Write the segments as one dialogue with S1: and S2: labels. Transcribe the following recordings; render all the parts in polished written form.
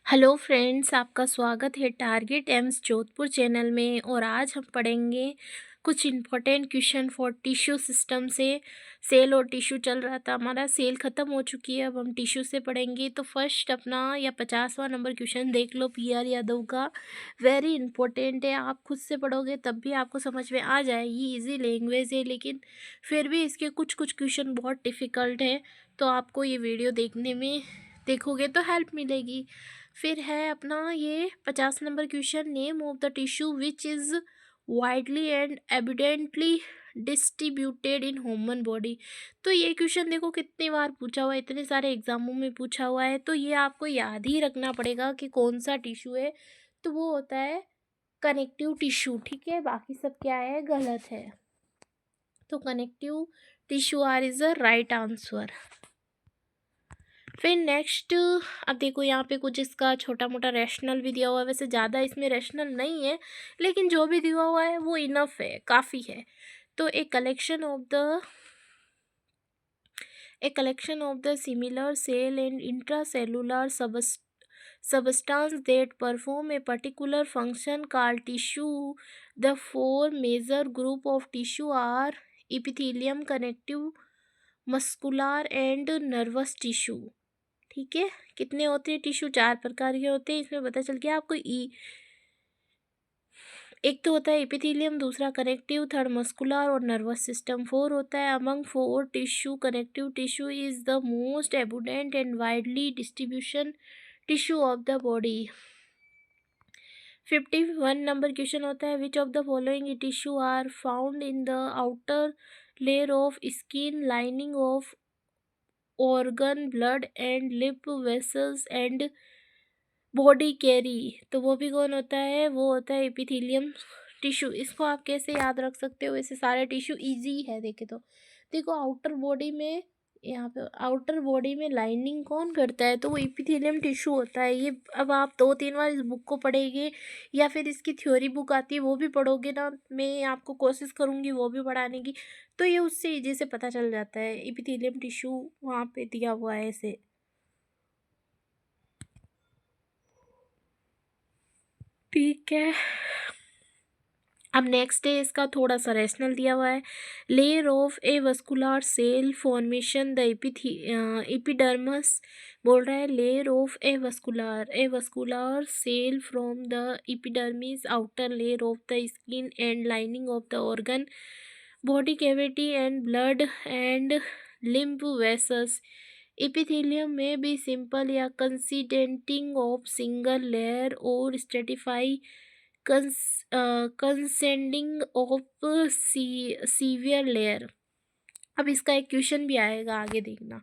S1: Hello friends, आपका स्वागत है टारगेट एम्स जोधपुर चैनल में। और आज हम पढ़ेंगे कुछ important question for tissue system से। सेल और टिश्यू चल रहा था हमारा, सेल ख़त्म हो चुकी है, अब हम टिश्यू से पढ़ेंगे। तो फर्स्ट अपना या 50वां नंबर क्वेश्चन देख लो, पी आर यादव का। वेरी इंपॉर्टेंट है, आप खुद से पढ़ोगे तब भी आपको समझ में आ जाएगी। इजी लैंग्वेज है लेकिन फिर भी इसके कुछ कुछ क्वेश्चन बहुत डिफ़िकल्ट है, तो आपको ये वीडियो देखोगे तो हेल्प मिलेगी। फिर है अपना ये 50 number question, name of the tissue which is widely and evidently distributed in human body. तो ये क्वेश्चन देखो कितनी बार पूछा हुआ है, इतने सारे एग्जामों में पूछा हुआ है, तो ये आपको याद ही रखना पड़ेगा कि कौन सा टिश्यू है। तो वो होता है कनेक्टिव टिश्यू, ठीक है। बाकी सब क्या है, गलत है। तो connective tissue are is the right answer. फिर नेक्स्ट, अब देखो यहाँ पे कुछ इसका छोटा मोटा रैशनल भी दिया हुआ है। वैसे ज़्यादा इसमें रैशनल नहीं है, लेकिन जो भी दिया हुआ है वो इनफ है, काफ़ी है। तो a collection of the similar cell and intracellular substance that perform a particular function called tissue. The four major group of tissue are epithelium, connective, muscular and nervous tissue। ठीक है, कितने होते हैं टिश्यू, 4 प्रकार के होते हैं। इसमें पता चल गया आपको। एक तो होता है एपिथेलियम, दूसरा कनेक्टिव, थर्ड मस्कुलर और नर्वस सिस्टम। 4 होता है। Among 4 tissue connective tissue is the most abundant and widely distribution tissue of the body. 51 number question होता है, which of the following tissue are found in the outer layer of skin lining of organ, blood and lymph vessels and body cavity. तो वो भी कौन होता है, वो होता है एपिथेलियम टिश्यू। इसको आप कैसे याद रख सकते हो, ऐसे सारे टिश्यू इजी है। देखे तो देखो, आउटर बॉडी में, यहाँ पे आउटर बॉडी में लाइनिंग कौन करता है, तो वो एपिथेलियम टिश्यू होता है। ये अब आप 2-3 बार इस बुक को पढ़ेंगे या फिर इसकी थ्योरी बुक आती है वो भी पढ़ोगे ना, मैं आपको कोशिश करूँगी वो भी पढ़ाने की, तो ये उससे इजी से पता चल जाता है। एपिथेलियम टिश्यू वहाँ पे दिया हुआ है ऐसे। ठीक है, अब नेक्स्ट है, इसका थोड़ा सा रैशनल दिया हुआ है। Layer of avascular cell formation the epidermis. बोल रहा है layer of avascular cell from the epidermis, outer layer of the skin and lining of the organ, body cavity and blood and lymph vessels. Epithelium में भी simple या consisting of single layer और stratify consisting of several layer. अब इसका एक question भी आएगा, आगे देखना।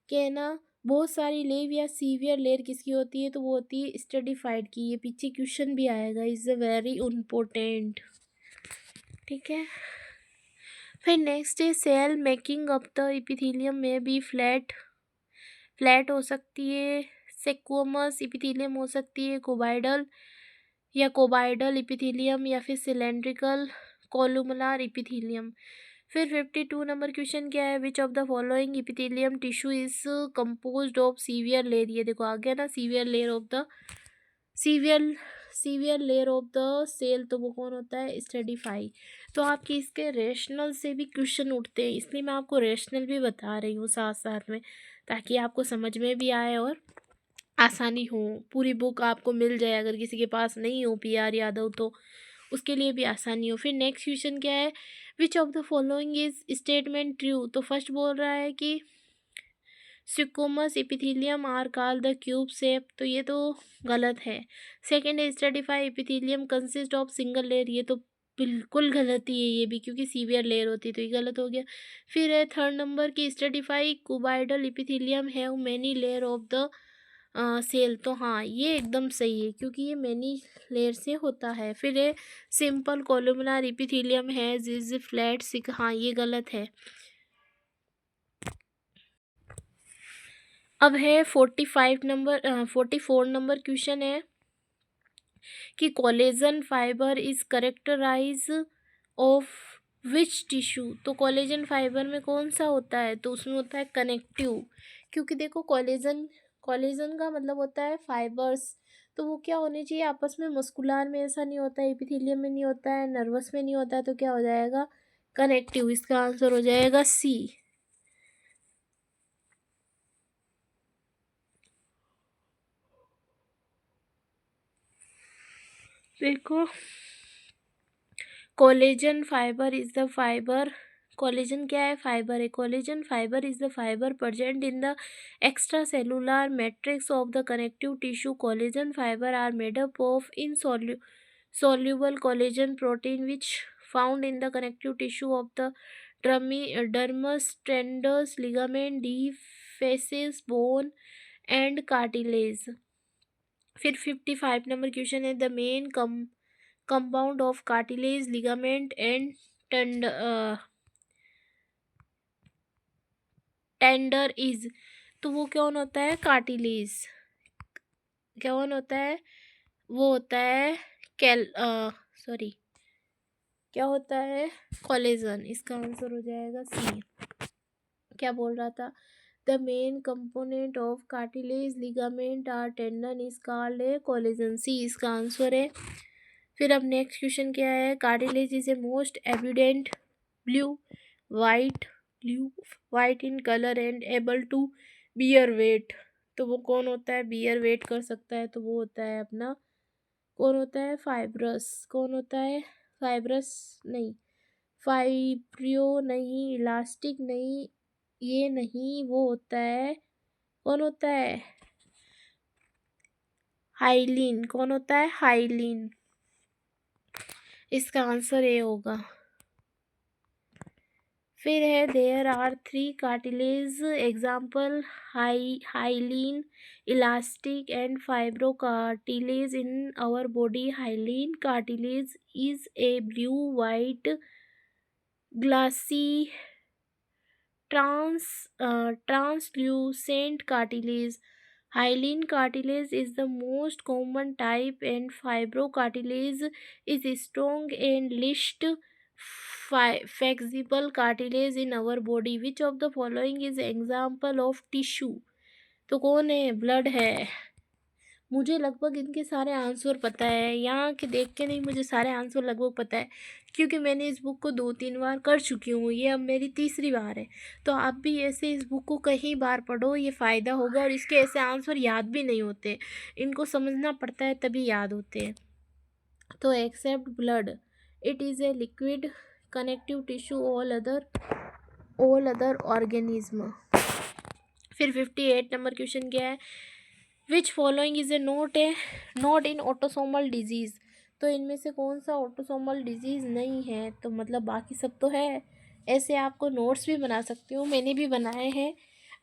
S1: क्या है ना, बहुत सारी लेव या सीवियर लेयर किसकी होती है, तो वो होती है स्ट्रेटिफाइड की। ये पीछे क्वेश्चन भी आएगा, इज़ वेरी इम्पोर्टेंट। ठीक है, फिर नेक्स्ट है, cell making of the epithelium में भी फ्लैट हो सकती है, सेक्वोमस एपिथेलियम हो सकती है, कोबाइडल एपिथेलियम या फिर सिलेंड्रिकल कोलुमनार एपिथेलियम। फिर 52 नंबर क्वेश्चन क्या है, which of the following epithelium tissue is composed of several layer. ये देखो आ गया ना, several layer of the cell, तो वो कौन होता है, स्ट्रेटिफाई। तो आपके इसके रेशनल से भी क्वेश्चन उठते हैं, इसलिए मैं आपको रेशनल भी बता रही हूँ साथ साथ में, ताकि आपको समझ में भी आए और आसानी हो। पूरी बुक आपको मिल जाए, अगर किसी के पास नहीं हो पी आर यादव तो उसके लिए भी आसानी हो। फिर नेक्स्ट क्वेश्चन क्या है, which of the following is statement true. तो फर्स्ट बोल रहा है कि squamous epithelium are called the cube shape, तो ये तो गलत है। सेकेंड है, stratify epithelium consist of single layer, ये तो बिल्कुल गलत ही है ये भी, क्योंकि सीवियर लेयर होती है, तो ये गलत हो गया। फिर है थर्ड नंबर की, stratify cuboidal epithelium have many layer of the cell, तो हाँ ये एकदम सही है, क्योंकि ये मैनी लेयर से होता है। फिर है सिंपल कोलुमनार एपिथेलियम है इज फ्लैट सिक, हाँ ये गलत है। अब है 44 नंबर क्वेश्चन है कि collagen fibre is characterise of which tissue. तो कोलेजन फाइबर में कौन सा होता है, तो उसमें होता है कनेक्टिव, क्योंकि देखो कोलेजन कोलेजन का मतलब होता है फाइबर्स, तो वो क्या होने चाहिए आपस में, मस्कुलर में ऐसा नहीं होता है, एपिथेलियम में नहीं होता है, नर्वस में नहीं होता है, तो क्या हो जाएगा कनेक्टिव। इसका आंसर हो जाएगा सी। देखो, collagen fibre is the fibre, collagen क्या है, फाइबर है। Collagen fibre is the fibre present in the extra cellular matrix of the connective tissue. Collagen fibre are made up of insoluble collagen protein which found in the connective tissue of the dermis, tendons, ligament, deep fasces, bone and cartilage। फिर 55 number question है, the main compound of cartilage, ligament and tender is, तो वो कौन होता है, cartilage. कौन होता है, वो होता है कैल सॉरी क्या होता है, कोलेजन। इसका आंसर हो जाएगा सी। क्या बोल रहा था, the main component of cartilage, ligament are tendon is called a collagen, C इसका आंसर है। फिर अब नेक्स्ट क्वेश्चन क्या है, cartilage is a most evident blue blue white in colour and able to bear weight, तो वो कौन होता है, बियर वेट कर सकता है, तो वो होता है अपना, कौन होता है, फाइब्रस। कौन होता है, फाइब्रस नहीं, फाइब्रियो नहीं, इलास्टिक नहीं, ये नहीं, वो होता है, कौन होता है, हाइलिन। कौन होता है, हाइलिन। इसका आंसर ए होगा। फिर है, there are 3 cartilage example, hyaline, elastic and fibro cartilage in our body. Hyaline cartilage is a blue white glassy translucent cartilage. Hyaline cartilage is the most common type and fibrocartilage is strong and least flexible cartilage in our body. Which of the following is example of tissue? तो कौन है, blood है। मुझे लगभग इनके सारे answer पता है, यहाँ के देख के नहीं, मुझे सारे आंसर लगभग पता है, क्योंकि मैंने इस बुक को 2-3 बार कर चुकी हूँ, ये अब मेरी तीसरी बार है। तो आप भी ऐसे इस बुक को कई बार पढ़ो, ये फ़ायदा होगा। और इसके ऐसे आंसर याद भी नहीं होते, इनको समझना पड़ता है तभी याद होते हैं। तो except blood, it is a liquid connective tissue all other organism. फिर 58 नंबर क्वेश्चन क्या है, which following is a not in autosomal disease, तो इनमें से कौन सा ऑटोसोमल डिजीज़ नहीं है, तो मतलब बाकी सब तो है। ऐसे आपको नोट्स भी बना सकती हूँ, मैंने भी बनाए हैं,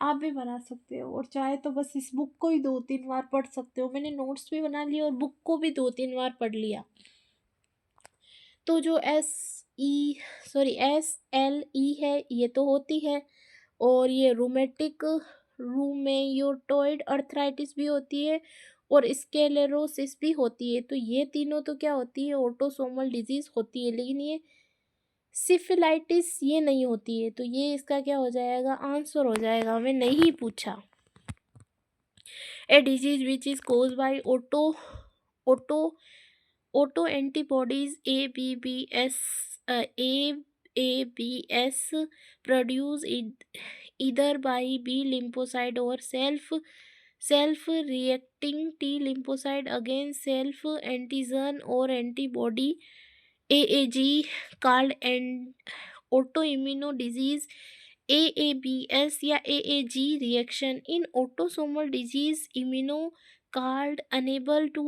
S1: आप भी बना सकते हो, और चाहे तो बस इस बुक को ही 2-3 बार पढ़ सकते हो। मैंने नोट्स भी बना लिए और बुक को भी 2-3 बार पढ़ लिया। तो जो SLE है, ये तो होती है, और ये रूमेटोइड अर्थराइटिस भी होती है, और स्क्लेरोसिस भी होती है। तो ये तीनों तो क्या होती है, ऑटोसोमल डिजीज़ होती है, लेकिन ये सिफिलाइटिस ये नहीं होती है। तो ये इसका क्या हो जाएगा, आंसर हो जाएगा, हमें नहीं पूछा। A disease which is cause by auto antibodies ABS produced either by B lymphocyte or self-reacting T lymphocyte against self antigen or antibody AAG called autoimmune disease AABS या AAG reaction in autosomal disease immuno called unable to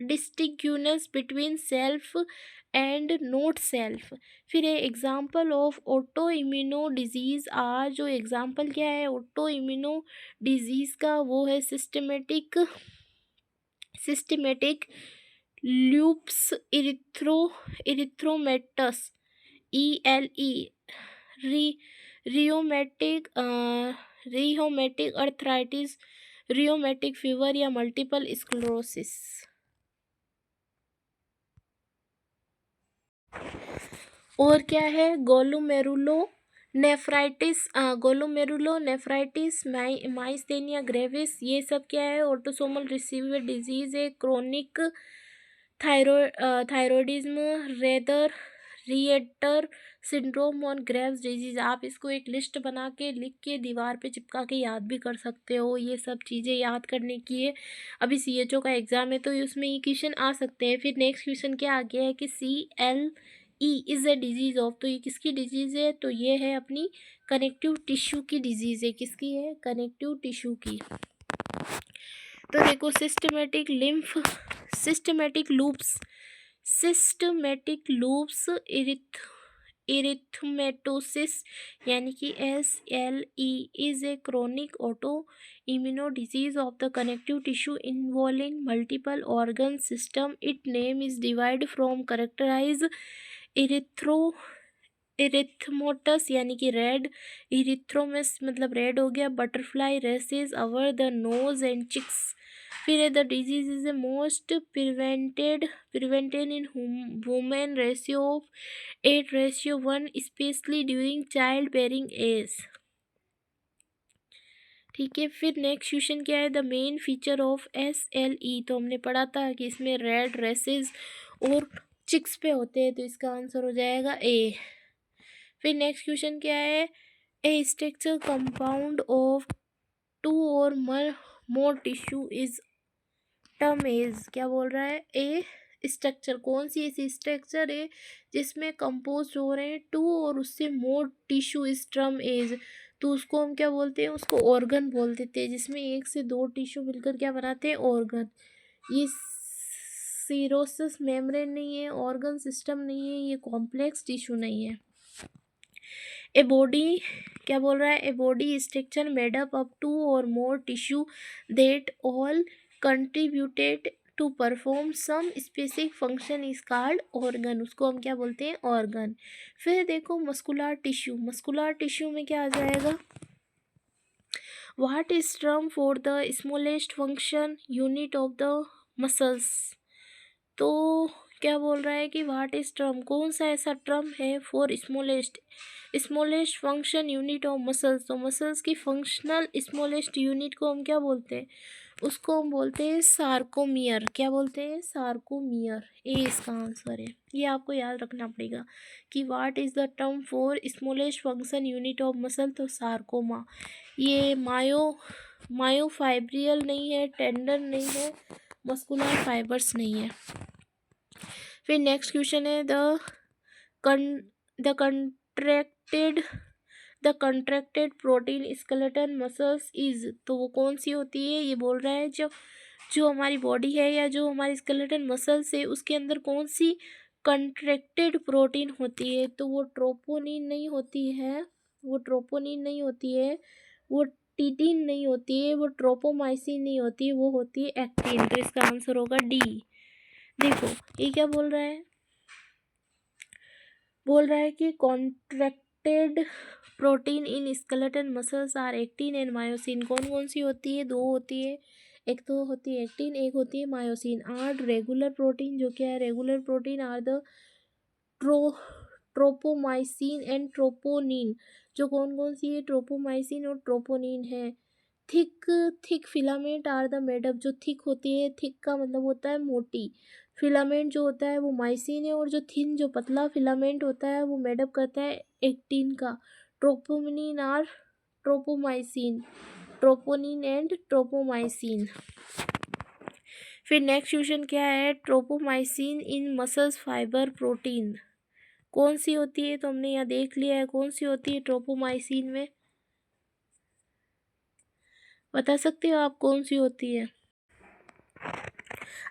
S1: distinguish between self and not self. फिर example of auto immuno disease are, जो example क्या है auto immuno disease का, वो है systematic lupus erythematosus ELE, rheumatic arthritis, rheumatic fever या multiple sclerosis. और क्या है, glomerulo nephritis, glomerulo nephritis, myasthenia gravis, ये सब क्या है, ऑटोसोमल रिसीवर डिजीज है। Chronic thyroidism, rather Reiter syndrome और ग्रेव्स डिजीज। आप इसको एक लिस्ट बना के लिख के दीवार पे चिपका के याद भी कर सकते हो। ये सब चीज़ें याद करने की है। अभी CHO का एग्ज़ाम है तो उसमें ये क्वेश्चन आ सकते हैं। फिर नेक्स्ट क्वेश्चन क्या आ गया है कि CLE is a disease of, तो ये किसकी डिजीज़ है, तो ये है अपनी कनेक्टिव टिश्यू की डिजीज़ है। किसकी है, कनेक्टिव टिश्यू की। तो देखो सिस्टमेटिक लूप्स इरिथमेटोसिस यानी कि SLE is a chronic auto immuno disease of the connective tissue involving multiple organ system. It name is divide from characterize erythematosus यानी कि रेड, इरिथ्रोमस मतलब रेड हो गया, butterfly rashes over the nose and cheeks. फिर है the disease is the most prevented in women, ratio of 8:1, specially during child bearing age. ठीक है, फिर नेक्स्ट क्वेश्चन क्या है, the main feature of SLE, तो हमने पढ़ा था कि इसमें रेड रेसेस और चिक्स पे होते हैं, तो इसका आंसर हो जाएगा A। फिर नेक्स्ट क्वेश्चन क्या है, ए स्ट्रक्चर कंपाउंड ऑफ 2 और more tissue is term as. क्या बोल रहा है, ए स्ट्रक्चर, कौन सी ऐसी स्ट्रक्चर है जिसमें कंपोज हो रहे हैं 2 और उससे मोर टिश्यू इज टर्म एज, तो उसको हम क्या बोलते हैं, उसको ऑर्गन बोल देते हैं। जिसमें 1 से 2 टिश्यू मिलकर क्या बनाते हैं, ऑर्गन। ये सीरोसिस मेम्ब्रेन नहीं है, ऑर्गन सिस्टम नहीं है, ये कॉम्प्लेक्स टिश्यू नहीं है। ए बॉडी, क्या बोल रहा है, a body structure made up 2 और more tissue that all contributed to perform some specific function is called organ, उसको हम क्या बोलते हैं, ऑर्गन। फिर देखो मस्कुलर टिश्यू में क्या आ जाएगा, what is term for the smallest function unit of the muscles. तो क्या बोल रहा है कि व्हाट इज टर्म, कौन सा ऐसा टर्म है for smallest function unit of muscles, तो मसल्स की फंक्शनल स्मॉलेस्ट यूनिट को हम क्या बोलते हैं, उसको हम बोलते हैं सार्कोमियर। क्या बोलते हैं, सार्कोमियर। ए इसका आंसर है। ये आपको याद रखना पड़ेगा कि what is the term for smallest function unit of muscle, तो सार्कोमा। ये मायोफाइब्रियल नहीं है, टेंडर नहीं है, मस्कुलर फाइबर्स नहीं है। फिर नेक्स्ट क्वेश्चन है the contracted protein skeleton muscles is, तो वो कौन सी होती है, ये बोल रहा है जो हमारी बॉडी है या जो हमारी स्केलेटन मसल्स है उसके अंदर कौन सी कंट्रैक्टेड प्रोटीन होती है, तो वो ट्रोपोनिन नहीं होती है, वो टिटिन नहीं होती है, वो ट्रोपोमाइसिन नहीं होती है, वो होती है एक्टिन। तो इसका आंसर होगा D। देखो ये क्या बोल रहा है कि contracted protein in skeleton muscles are actin and myosin. कौन कौन सी होती है, 2 होती है, एक तो होती है एक्टिन, एक होती है मायोसिन। आर रेगुलर प्रोटीन, जो क्या है, regular protein are the tropomyosin and troponin, जो कौन कौन सी है, ट्रोपोमाइसिन और ट्रोपोनिन है। Thick filament are the made up, जो थिक होती है, थिक का मतलब होता है मोटी, फिलामेंट जो होता है वो माइसिन है, और जो थिन जो पतला फिलामेंट होता है वो मेडअप करता है एक्टिन का। Troponin or tropomyosin, troponin and tropomyosin. फिर नेक्स्ट क्वेश्चन क्या है, tropomyosin in muscles fibre protein कौन सी होती है, तो हमने यहाँ देख लिया है कौन सी होती है ट्रोपोमाइसिन में। बता सकते हो आप कौन सी होती है,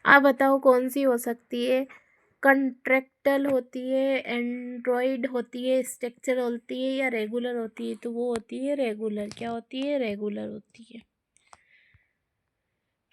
S1: आप बताओ कौन सी हो सकती है। कंट्रैक्टल होती है, एंड्रॉइड होती है, स्ट्रक्चर होती है, या रेगुलर होती है, तो वो होती है रेगुलर। क्या होती है, रेगुलर होती है।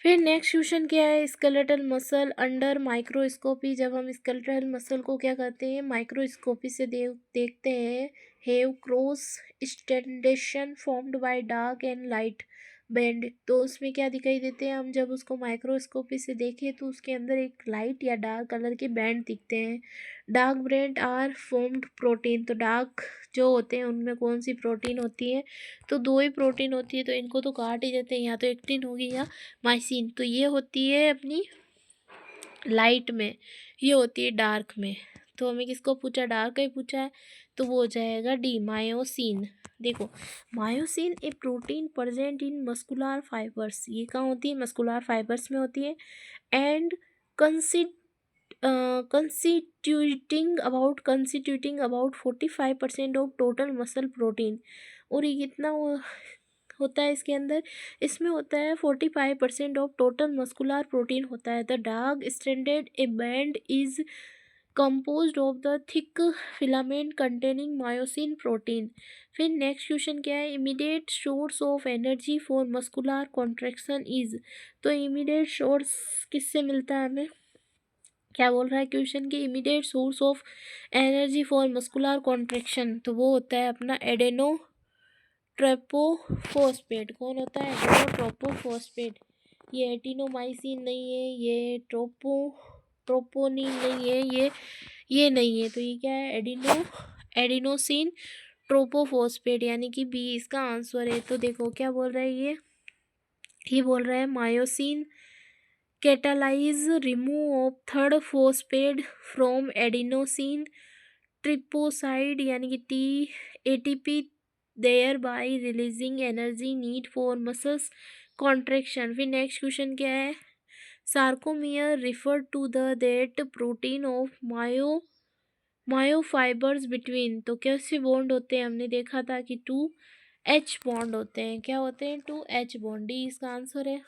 S1: फिर नेक्स्ट क्वेश्चन क्या है, स्केलेटल मसल अंडर माइक्रोस्कोपी। जब हम स्केलेटल मसल को क्या करते हैं, माइक्रोस्कोपी से देखते हैं, have cross striation formed by dark and light band. तो उसमें क्या दिखाई देते हैं, हम जब उसको माइक्रोस्कोपी से देखें तो उसके अंदर एक लाइट या डार्क कलर के बैंड दिखते हैं। Dark band are formed protein. तो डार्क जो होते हैं उनमें कौन सी प्रोटीन होती है, तो दो ही प्रोटीन होती है, तो इनको तो काट ही देते हैं, या तो एक्टिन होगी या माइसिन। तो ये होती है अपनी लाइट में, ये होती है डार्क में। तो हमें किसको पूछा, डार्क का ही पूछा है, तो वो हो जाएगा डी, मायोसिन। देखो, मायोसिन ए प्रोटीन प्रेजेंट इन मस्कुलर फाइबर्स, ये कहाँ होती है, मस्कुलर फाइबर्स में होती है। And constituting about 45% of total muscle protein. और ये कितना होता है इसके अंदर, इसमें होता है 45% ऑफ टोटल मस्कुलर प्रोटीन होता है। The dark stranded A band is composed of the thick filament containing myosin protein। फिर नेक्स्ट क्वेश्चन क्या है, immediate source of energy for muscular contraction is. तो इमीडिएट सोर्स किससे मिलता है हमें, क्या बोल रहा है क्वेश्चन की, immediate source of energy for muscular contraction, तो वो होता है अपना एडेनो ट्रोपोफॉस्फेट। कौन होता है, एडेनो ट्रोपोफॉस्फेट। ये एटिनोमाइसिन नहीं है, ये ट्रोपोनिन नहीं है, ये नहीं है, तो ये क्या है, एडिनोसिन ट्रोपोफॉस्फेट, यानी कि बी इसका आंसर है। तो देखो क्या बोल रहा है ये बोल रहा है myosin catalyze remove of third phosphate from adenosine triphosphate, यानी कि T ATP, thereby releasing energy need for muscles contraction. फिर नेक्स्ट क्वेश्चन क्या है, sarcomere refer to the that protein of myofibres between. तो कैसे बॉन्ड होते हैं, हमने देखा था कि 2H बॉन्ड होते हैं, क्या होते हैं, 2H बॉन्ड, डी इसका आंसर है।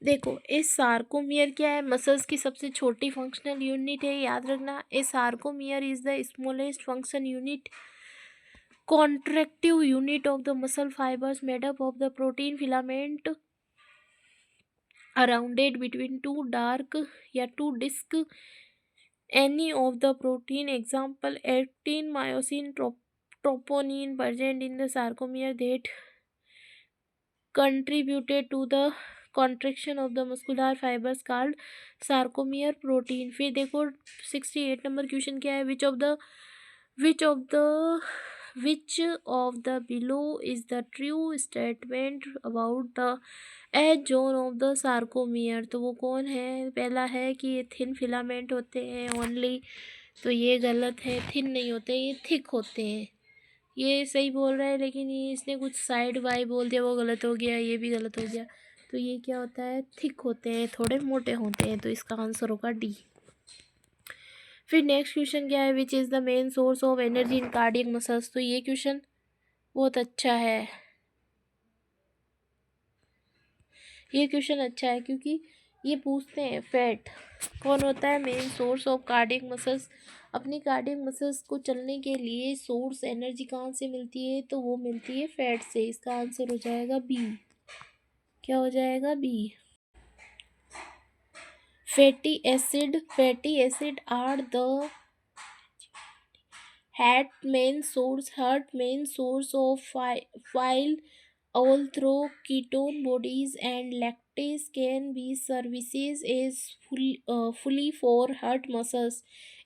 S1: देखो, इस सार्कोमियर क्या है, मसल्स की सबसे छोटी फंक्शनल यूनिट है, याद रखना। A sarcomere is the smallest function unit, contractive unit of the muscle fibres made up of the protein filament arounded between two dark या two disc any of the protein, example actin, myosin, troponin present in the sarcomere that contributed to the contraction of the muscular fibers called sarcomere protein। फिर देखो 68 number question क्या है, which of the which of the below is the true statement about the H zone of the sarcomere. तो वो कौन है, पहला है कि ये थिन फिलामेंट होते हैं ओनली, तो ये गलत है, थिन नहीं होते, ये थिक होते हैं। ये सही बोल रहा है, लेकिन ये इसने कुछ साइड बाई बोल दिया, वो गलत हो गया, ये भी गलत हो गया। तो ये क्या होता है, थिक होते हैं, थोड़े मोटे होते हैं, तो इसका आंसर होगा डी। फिर नेक्स्ट क्वेश्चन क्या है, which is the main source of energy in cardiac muscles. तो ये क्वेश्चन बहुत अच्छा है, ये क्वेश्चन अच्छा है, क्योंकि ये पूछते हैं फैट कौन होता है main source of cardiac muscles. अपनी कार्डियक मसल्स को चलने के लिए सोर्स एनर्जी कहाँ से मिलती है, तो वो मिलती है फैट से। इसका आंसर हो जाएगा बी, क्या हो जाएगा, B. Fatty acid are the heart main source of while although ketone bodies and lactase can be services as fully for heart muscles.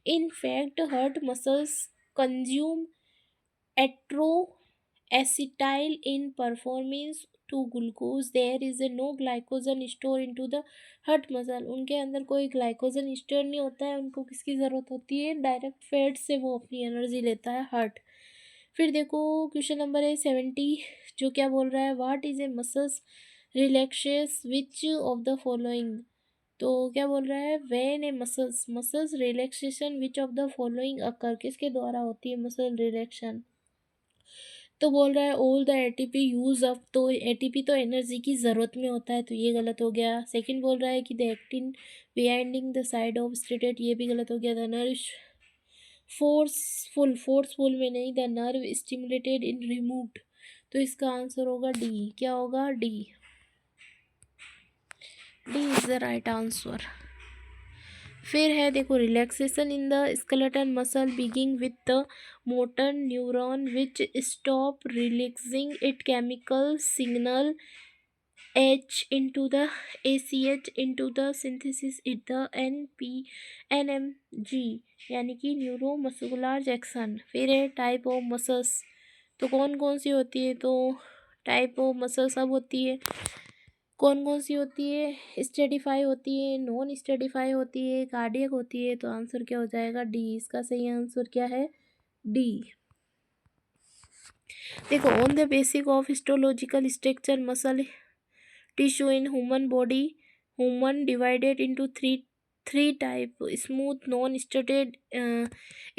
S1: In fact, heart muscles consume acetyl in performance to glucose। There is no glycogen stored into the heart muscle। उनके अंदर कोई glycogen store नहीं होता है, उनको किसकी ज़रूरत होती है, डायरेक्ट फैट से वो अपनी एनर्जी लेता है हार्ट। फिर देखो क्वेश्चन नंबर है 70, जो क्या बोल रहा है, what is a muscles relaxes which of the following. तो क्या बोल रहा है, when a muscles relaxation which of the following occur, किसके द्वारा होती है मसल रिलैक्शन। तो बोल रहा है all the ATP use up. तो एटीपी तो एनर्जी की ज़रूरत में होता है, तो ये गलत हो गया। सेकंड बोल रहा है कि the actin binding the site of stated, ये भी गलत हो गया। द नर्व फोर्सफुल में नहीं, the nerve stimulated in removed. तो इसका आंसर होगा डी, क्या होगा, D, D is the right answer. फिर है देखो relaxation in the skeleton muscle begin with the motor neuron which stop releasing it chemical signal H into the ACH into the synthesis it the NMG यानी कि neuro muscular Jackson. फिर है type of muscles, तो कौन कौन सी होती है, तो टाइप ऑफ मसल सब होती है। कौन कौन सी होती है, स्टेडिफाई होती है, नॉन स्टेडिफाई होती है, कार्डियक होती है। तो आंसर क्या हो जाएगा डी, इसका सही आंसर क्या है डी। देखो on the basic of histological structure muscle tissue in human body, human divided into three type, smooth non stated.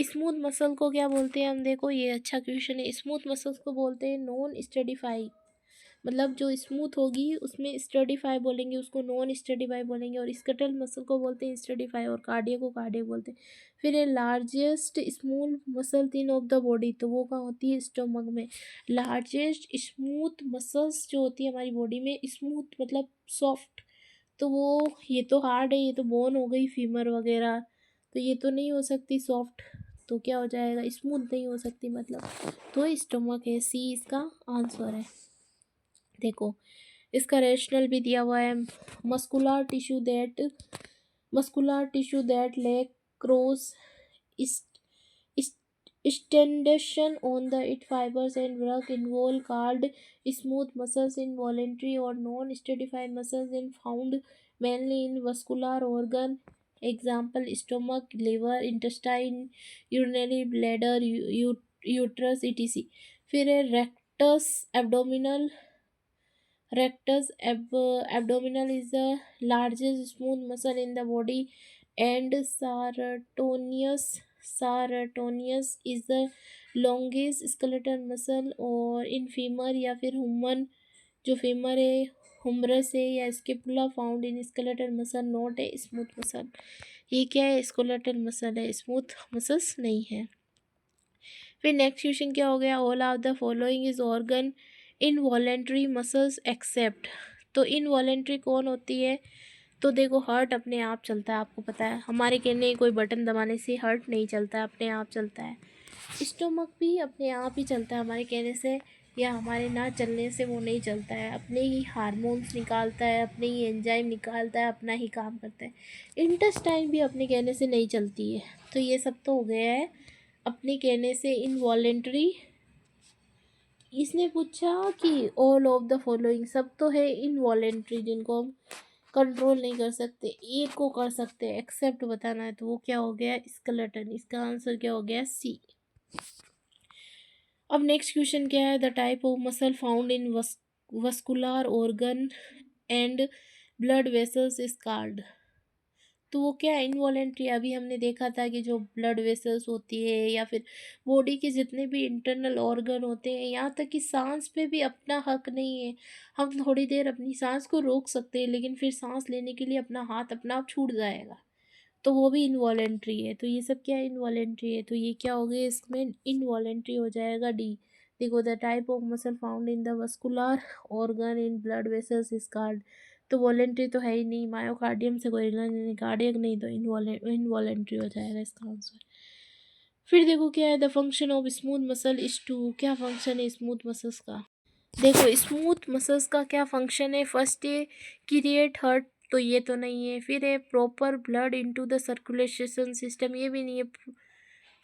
S1: Smooth muscle को क्या बोलते हैं हम, देखो ये अच्छा क्वेश्चन है। स्मूथ मसल्स को बोलते हैं नॉन स्टेडिफाई, मतलब जो स्मूथ होगी उसमें स्टेडिफाई बोलेंगे, उसको नॉन स्टेडिफाई बोलेंगे। और स्केलेटल मसल को बोलते हैं स्टेडिफाई, और कार्डियक को कार्डियक बोलते हैं। फिर ये largest smooth muscle thin of the body, तो वो कहाँ होती है स्टोमक में। लार्जेस्ट स्मूथ मसल्स जो होती है हमारी बॉडी में, स्मूथ मतलब सॉफ्ट, तो वो ये तो हार्ड है, ये तो बोन हो गई फीमर वगैरह, तो ये तो नहीं हो सकती सॉफ्ट, तो क्या हो जाएगा स्मूथ नहीं हो सकती मतलब, तो स्टोमक है, सी इसका आंसर है। देखो इसका रेशनल भी दिया हुआ है, muscular tissue that lake cross extension on the it fibers and work involved called smooth muscles in voluntary or non-stratified muscles in found mainly in vascular organ, example stomach, liver, intestine, urinary bladder, uterus etc. फिर है rectus abdominal is the largest smooth muscle in the body, and sartorius is the longest skeletal muscle। और in femur या फिर human, जो femur है humerus है या scapula found in skeletal muscle not है स्मूथ मसल। ये क्या है skeletal muscle है, स्मूथ मसल्स नहीं है। फिर नेक्स्ट क्वेश्चन क्या हो गया, all of the following is organ involuntary muscles except, तो इनवॉलेंट्री कौन होती है, तो देखो हार्ट अपने आप चलता है, आपको पता है, हमारे कहने कोई बटन दबाने से हार्ट नहीं चलता है, अपने आप चलता है। स्टोमक भी अपने आप ही चलता है हमारे कहने से या हमारे ना चलने से वो नहीं चलता है, अपने ही हार्मोन्स निकालता है, अपने ही एंजाइम निकालता है, अपना ही काम करता है। इंटेस्टाइन भी अपने कहने से नहीं चलती है, तो ये सब तो हो गया है अपने कहने से इनवॉलेंट्री। इसने पूछा कि ऑल ऑफ द फॉलोइंग, सब तो है इनवॉलेंट्री जिनको हम कंट्रोल नहीं कर सकते, एक को कर सकते हैं एक्सेप्ट बताना है, तो वो क्या हो गया स्केलेटन, इसका आंसर क्या हो गया सी। अब नेक्स्ट क्वेश्चन क्या है, the type of muscle found in vascular organ and blood vessels is called, तो वो क्या इनवॉलेंट्री, अभी हमने देखा था कि जो ब्लड वेसल्स होती है या फिर बॉडी के जितने भी इंटरनल ऑर्गन होते हैं, यहाँ तक कि सांस पे भी अपना हक नहीं है। हम थोड़ी देर अपनी सांस को रोक सकते हैं, लेकिन फिर सांस लेने के लिए अपना हाथ अपना आप छूट जाएगा, तो वो भी इनवॉलेंट्री है। तो ये सब क्या इनवॉलेंट्री है, तो ये क्या हो गया इसमें इनवॉलेंट्री हो जाएगा डी। देखो the type of muscle found in the vascular organ in blood vessels is called, तो वॉलेंट्री तो है ही नहीं, मायोकार्डियम से कोई रिलेशन नहीं, कार्डियक नहीं, तो इनवॉलेंट्री हो जाएगा इसका आंसर। फिर देखो क्या है, the function of smooth muscle is to, क्या फंक्शन है स्मूथ मसल्स का, देखो स्मूथ मसल्स का क्या फंक्शन है, फर्स्ट है क्रिएट हर्ट, तो ये तो नहीं है। फिर है proper blood into the circulation system, ये भी नहीं है।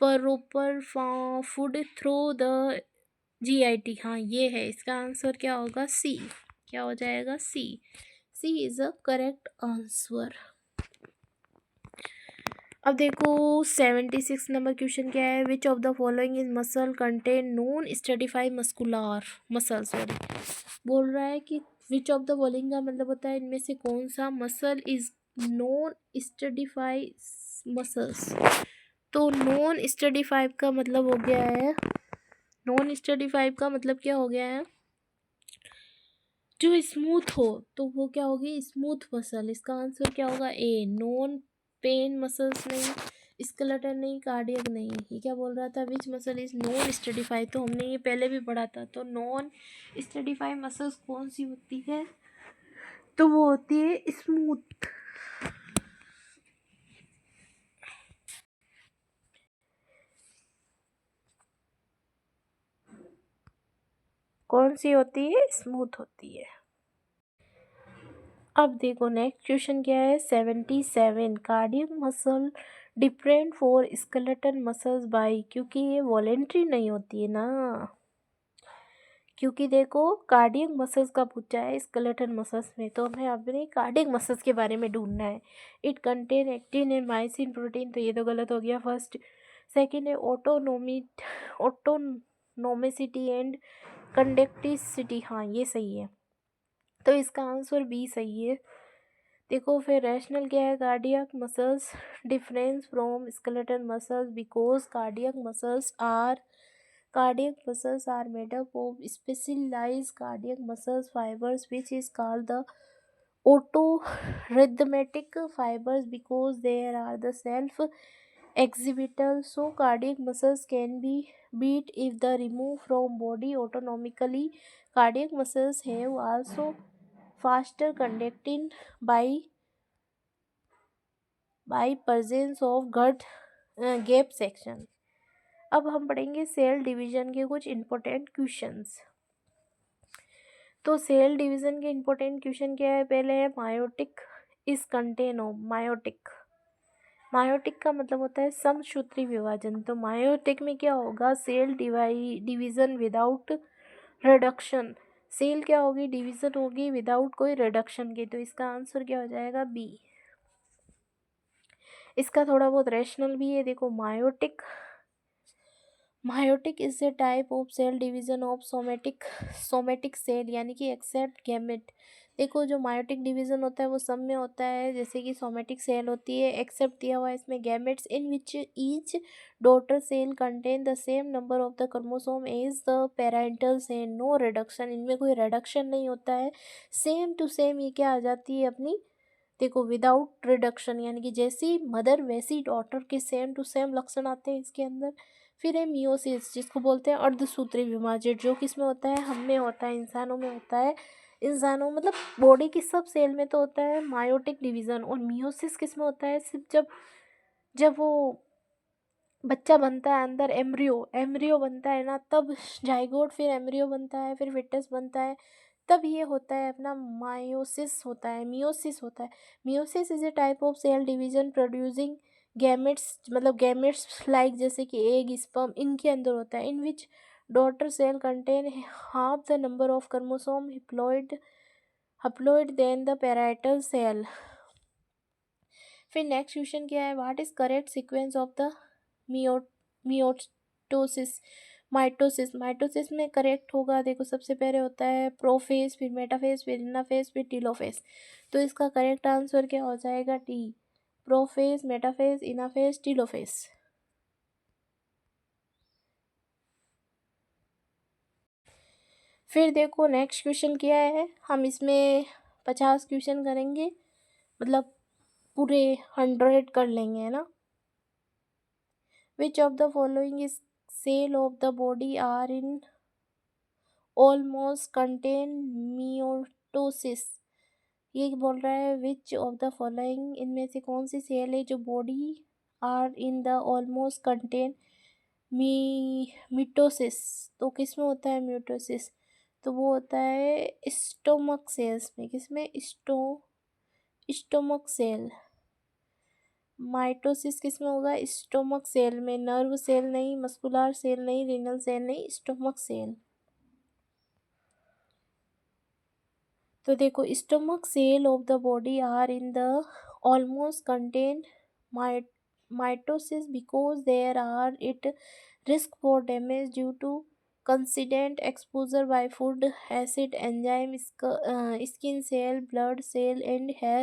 S1: Proper food through the GIT, हाँ ये है, इसका आंसर क्या होगा सी, क्या हो जाएगा सी, सी इज अ करेक्ट आंसर। अब देखो 76 नंबर क्वेश्चन क्या है, which of the following is muscle contain non stratified muscular muscle, sorry बोल रहा है कि विच ऑफ द फॉलोइंग का मतलब होता है इनमें से कौन सा muscle is non stratified muscles, तो नॉन स्ट्रेटिफाइड का मतलब हो गया है, नॉन स्ट्रेटिफाइड का मतलब क्या हो गया है, जो स्मूथ हो, तो वो क्या होगी स्मूथ मसल, इसका आंसर क्या होगा ए, नॉन पेन मसल्स नहीं, स्केलेटन नहीं, कार्डियक नहीं। ये क्या बोल रहा था, which muscle is non stratified, तो हमने ये पहले भी पढ़ा था, तो नॉन स्ट्रेटिफाइड मसल्स कौन सी होती है, तो वो होती है स्मूथ। कौन सी होती है? स्मूथ होती है। अब देखो नेक्स्ट क्वेश्चन क्या है 77 cardiac muscle different for skeletal muscles by, क्योंकि ये वॉलेंट्री नहीं होती है ना, क्योंकि देखो कार्डियक मसल्स का पूछा है स्केलेटल मसल्स में, तो हमें अपने कार्डियक मसल्स के बारे में ढूंढना है। It contain actin and myosin protein, तो ये तो गलत हो गया फर्स्ट। सेकेंड है ऑटोनोमिसिटी एंड कंडक्टिसिटी, हाँ ये सही है, तो इसका आंसर बी सही है। देखो फिर रैशनल क्या है, cardiac muscles difference from skeletal muscles because cardiac muscles are made up of specialized cardiac muscles fibers which is called the autorhythmic fibers because they are the self exhibitable, so cardiac muscles can be beat if the removed from body autonomically. Cardiac muscles have also faster conducting by presence of gap section। अब हम पढ़ेंगे cell division के कुछ important questions. तो cell division के important question क्या है, पहले है mitotic is contain of, mitotic का मतलब होता है समसूत्री विभाजन, तो मायोटिक में क्या होगा, cell division without reduction, cell क्या होगी, डिवीजन होगी विदाउट कोई रिडक्शन की, तो इसका आंसर क्या हो जाएगा बी। इसका थोड़ा बहुत रैशनल भी है, देखो mitotic is a type of cell division of somatic cell, यानी कि एक्सेप्ट गैमेट। देखो जो मायोटिक डिवीजन होता है वो सब में होता है, जैसे कि सोमेटिक सेल होती है, एक्सेप्ट दिया हुआ है इसमें gametes in which each daughter cell contain the same number of the chromosome as the parental cell, no reduction, इनमें कोई रिडक्शन नहीं होता है, सेम टू सेम ये क्या आ जाती है अपनी, देखो विदाउट रिडक्शन, यानी कि जैसी मदर वैसी डॉटर के सेम टू सेम लक्षण आते हैं इसके अंदर। फिर है मियोसिस जिसको बोलते हैं अर्धसूत्री विभाजन, जो किसमें होता है, हम में होता है, इंसानों में होता है, इंसानों मतलब बॉडी की सब सेल में तो होता है मायोटिक डिवीजन, और मियोसिस किस में होता है, सिर्फ जब जब वो बच्चा बनता है, अंदर एम्ब्रियो बनता है ना, तब जाइगोट, फिर एम्ब्रियो बनता है, फिर फिटस बनता है, तब ये होता है अपना मायोसिस होता है, मियोसिस होता है। Meiosis is a type of cell division producing gametes, मतलब गैमेट्स लाइक जैसे कि एग स्पर्म इनके अंदर होता है, in which daughter cell contain half the number of chromosome haploid than the parietal cell. फिर नेक्स्ट क्वेश्चन क्या है, what is correct sequence of the meiosis mitosis में करेक्ट होगा, देखो सबसे पहले होता है प्रोफेज, फिर मेटाफेज, फिर इनाफेज, फिर टीलोफेज, तो इसका करेक्ट आंसर क्या हो जाएगा टी, प्रोफेज, मेटाफेज, इनाफेज, टीलोफेज। फिर देखो नेक्स्ट क्वेश्चन क्या है, हम इसमें 50 क्वेश्चन करेंगे, मतलब पूरे 100 कर लेंगे, है ना। Which of the following is cell of the body are in almost contain meiosis, ये बोल रहा है विच ऑफ द फॉलोइंग, इनमें से कौन सी सेल है जो body are in the almost contain mitosis, तो किस में होता है म्यूटोसिस, तो वो होता है स्टोमक सेल्स में, किसमें, स्टोमक सेल। माइटोसिस किस में होगा, स्टोमक सेल में, नर्व सेल नहीं, मस्कुलर सेल नहीं, रीनल सेल नहीं, स्टोमक सेल। तो देखो stomach cell of the body are in the almost contain mitosis because there are it risk for damage due to consistent exposure by food, acid, enzyme, skin cell, blood cell, and hair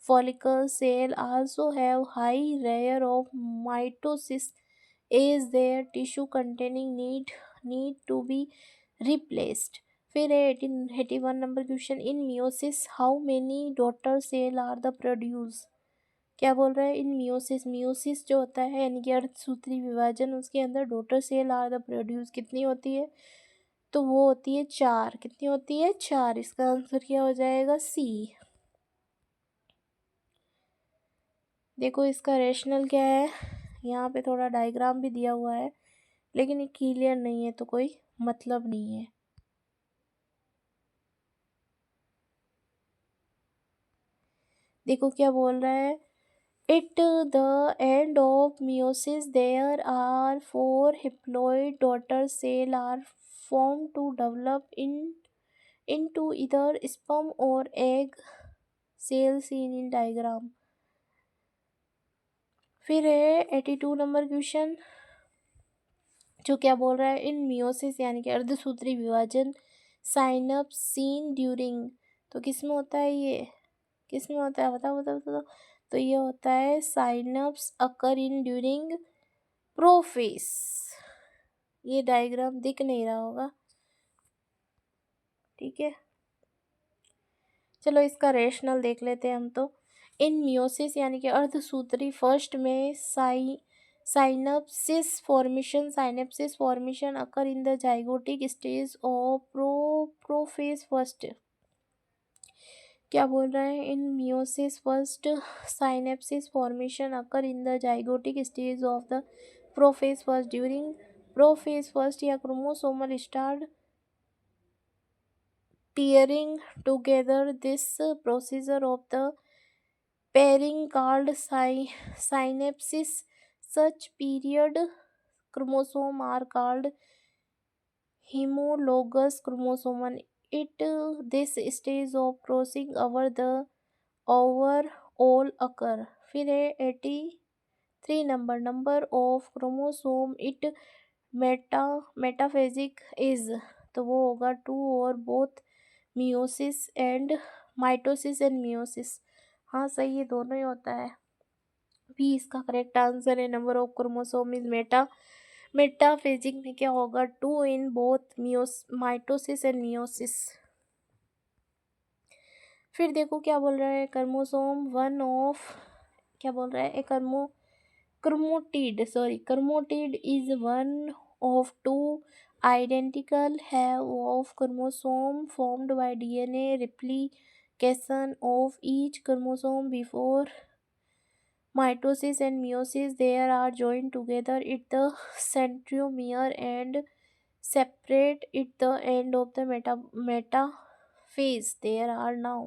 S1: follicle cell also have high rate of mitosis as their tissue containing need to be replaced। फिर है 81 number question, in meiosis how many daughter cell are the produce, क्या बोल रहा है, in meiosis जो होता है यानी कि अर्धसूत्री विभाजन, उसके अंदर daughter cell are the produce कितनी होती है, तो वो होती है 4, कितनी होती है 4, इसका आंसर क्या हो जाएगा सी। देखो इसका रेशनल क्या है, यहाँ पे थोड़ा डायग्राम भी दिया हुआ है लेकिन ये क्लियर नहीं है तो कोई मतलब नहीं है। देखो क्या बोल रहा है, at the end of meiosis there are 4 haploid daughter cell are formed to develop into either sperm or egg cell seen in diagram। फिर है 82 नंबर क्वेश्चन, जो क्या बोल रहा है, इन मियोसिस यानी कि अर्धसूत्री विभाजन साइनअप सीन ड्यूरिंग, तो किस में होता है ये, किस में होता है, बताओ बताओ बताओ। तो ये होता है synapsis occur in during prophase. ये डायग्राम दिख नहीं रहा होगा, ठीक है। चलो इसका रेशनल देख लेते हैं हम। तो इन मियोसिस यानी कि अर्धसूत्री फर्स्ट में synapsis formation occur in the zygotic stage of prophase first. क्या बोल रहा है, in meiosis first synapsis formation occur in the zygotic stage of the prophase first. During prophase first या chromosomal start tearing together, this procedure of the pairing called synapsis. Such period chromosome are called homologous chromosome. It this stage of crossing over the overall occur। फिर है 83 number of chromosome it metaphasic is, तो वो होगा 2 और both meiosis and mitosis and meiosis. हाँ सही, ये दोनों ही होता है, भी इसका करेक्ट आंसर है। Number of chromosome is metaphasic में क्या होगा, 2 in both mitosis and meiosis. फिर देखो क्या बोल रहा है, क्रोमोसोम वन ऑफ, क्या बोल रहा है, Chromotid is one of two identical halves of chromosome formed by DNA replication of each chromosome before mitosis and meiosis. They are joined together at the centromere and separate at the end of the metaphase. There are now।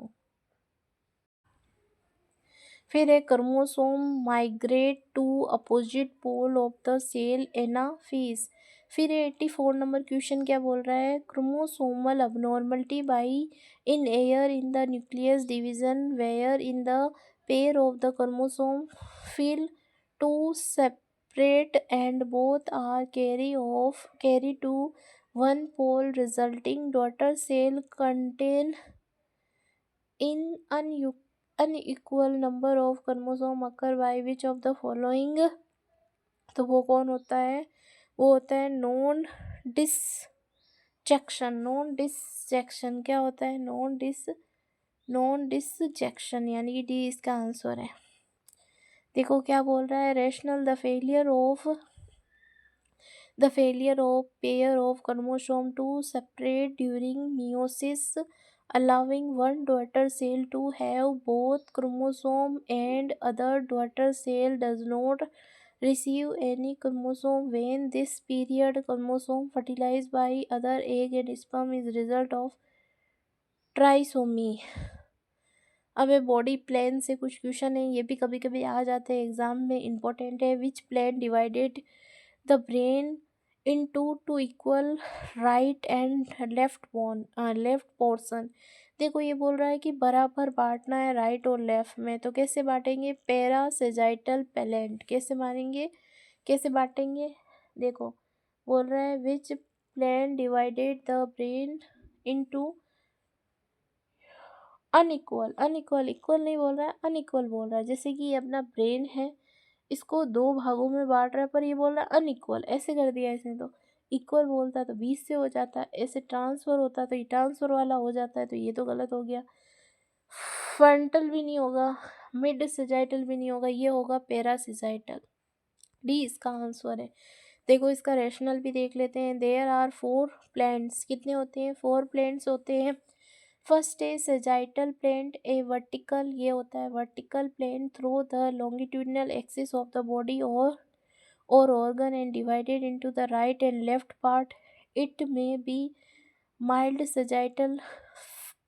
S1: फिर एक chromosome migrate to opposite pole of the cell anaphase. फिर 84 number question क्या बोल रहा है, chromosomal abnormality by in error in the nucleus division where in the pair of the chromosome fail to separate and both are carry to one pole resulting daughter cell contain in unequal number of chromosome occur by which of the following। तो वो कौन होता है, वो होता है non डिसजेक्शन। क्या होता है, नॉन डिसजेक्शन, यानी कि डी इसका आंसर है। देखो क्या बोल रहा है, rational the failure of pair of chromosome to separate during meiosis, allowing one daughter cell to have both chromosome and other daughter cell does not receive any chromosome when this period chromosome fertilized by other egg and sperm is result of trisomy। अब ये body plan से कुछ question है, ये भी कभी कभी आ जाते हैं एग्जाम में, इम्पोर्टेंट है। Which plane divided the brain into two equal right and left portion. देखो ये बोल रहा है कि बराबर बांटना है राइट और लेफ्ट में, तो कैसे बांटेंगे, पैरासेजाइटल पैलेंट, कैसे बांटेंगे। देखो बोल रहा है which plane divided the brain into unequal equal नहीं बोल रहा है, अनइक्वल बोल रहा है। जैसे कि ये अपना ब्रेन है, इसको 2 भागों में बांट रहा है, पर ये बोल रहा है अनइक्वल, ऐसे कर दिया इसने। तो इक्वल बोलता तो 20 से हो जाता, ऐसे ट्रांसफ़र होता तो ये ट्रांसफ़र वाला हो जाता है, तो ये तो गलत हो गया। फ्रंटल भी नहीं होगा, मिड सेजाइटल भी नहीं होगा, ये होगा पैरासेजाइटल, डी इसका आंसर है। देखो इसका रेशनल भी देख लेते हैं। देयर आर 4 प्लांट्स, कितने होते हैं, 4 प्लांट्स होते हैं। फर्स्ट है सेजाइटल प्लेंट, ए वर्टिकल, ये होता है vertical plaint through the longitudinal axis of the body और organ and divided into the right and left part. It may be mild sagittal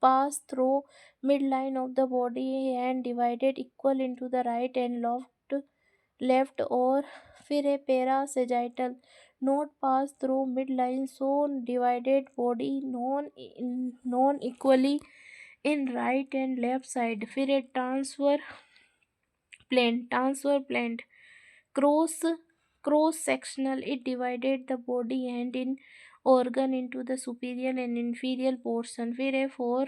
S1: pass through midline of the body and divided equal into the right and left or फिर है parasagittal not pass through midline so divided body non equally in right and left side. फिर है transfer plant cross sectional it divided the body and in organ into the superior and inferior portion. फिर है for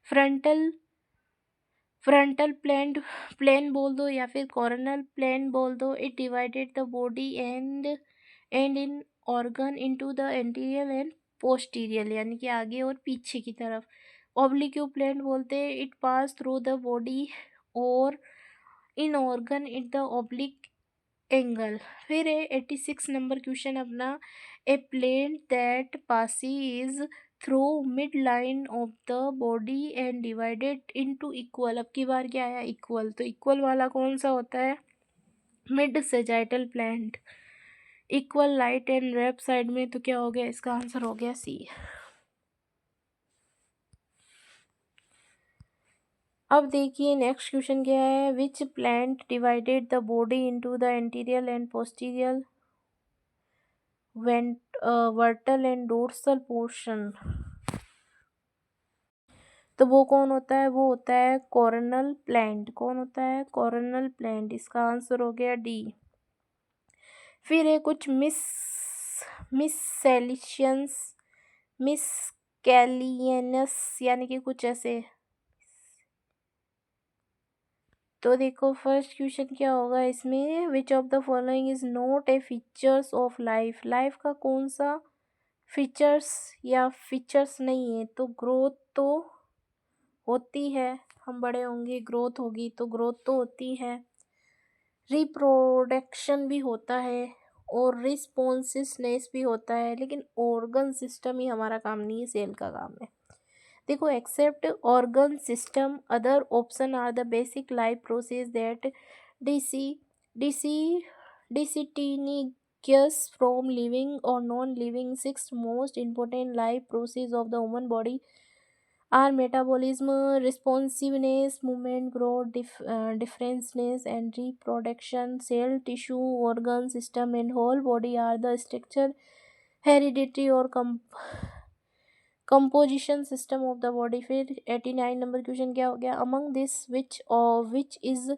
S1: frontal plane बोल दो या फिर Cornell plane बोल दो. It divided the body and in organ into the anterior and posterior यानी कि आगे और पीछे की तरफ. ऑब्लिक्यू प्लेन बोलते हैं it pass through the body और in organ in the oblique angle. फिर है 86 नंबर क्वेश्चन अपना. A plane that passes through mid line of the body and divided into equal. अब की बार क्या आया इक्वल. तो इक्वल वाला कौन सा होता है mid sagittal plant. Equal right and left side में तो क्या हो गया इसका आंसर हो गया सी. अब देखिए नेक्स्ट क्वेश्चन क्या है. Which plant divided the body into the anterior and posterior ventral and dorsal portion. तो वो कौन होता है वो होता है कॉर्नल प्लांट. कौन होता है कॉर्नल प्लांट. इसका आंसर हो गया डी. फिर है कुछ मिसकैलियनस यानी कि कुछ ऐसे. तो देखो फर्स्ट क्वेश्चन क्या होगा इसमें. विच of the following is not a features of life. Life का कौन सा फीचर्स या फीचर्स नहीं है. तो ग्रोथ तो होती है. हम बड़े होंगे ग्रोथ होगी तो ग्रोथ तो होती है. रिप्रोडक्शन भी होता है और रिस्पॉन्सिवनेस भी होता है. लेकिन ऑर्गन सिस्टम ही हमारा काम नहीं है सेल का काम है. देखो except organ system other option are the basic life process that distinguish from living or non-living. Six most important life processes of the human body are metabolism, responsiveness, movement, growth, differences, and reproduction. Cell, tissue, organ system, and whole body are the structure, hereditary or composition system of the body. फिर 89 number question क्या हो गया. Among this which is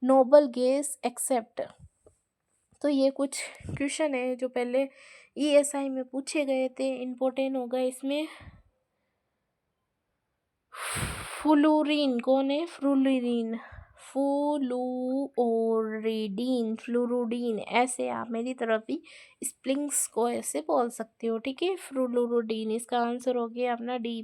S1: noble gas except. तो ये कुछ question है जो पहले ESI में पूछे गए थे. इम्पोर्टेंट होगा इसमें फ्लोरीन. कौन है फ्लूरोडीन. ऐसे आप मेरी तरफ ही स्प्लिंग्स को ऐसे बोल सकते हो. ठीक है फ्लूरोडीन. इसका आंसर हो गया अपना डी.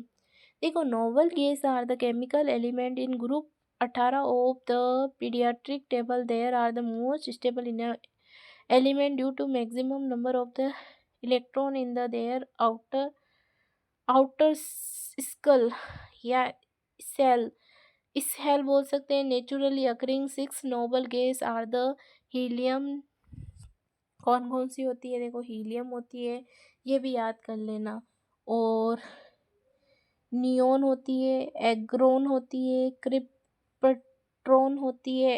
S1: देखो noble gas are the chemical element in group 18 of the periodic table. There are the most stable in element due to maximum number of the electron in the their outer shell या shell. Shell बोल सकते हैं. Naturally occurring 6 noble gas are the helium. कौन कौन सी होती है. देखो हीलियम होती है ये भी याद कर लेना. और नियोन होती है. एग्रोन होती है. क्रिप्टोन होती है.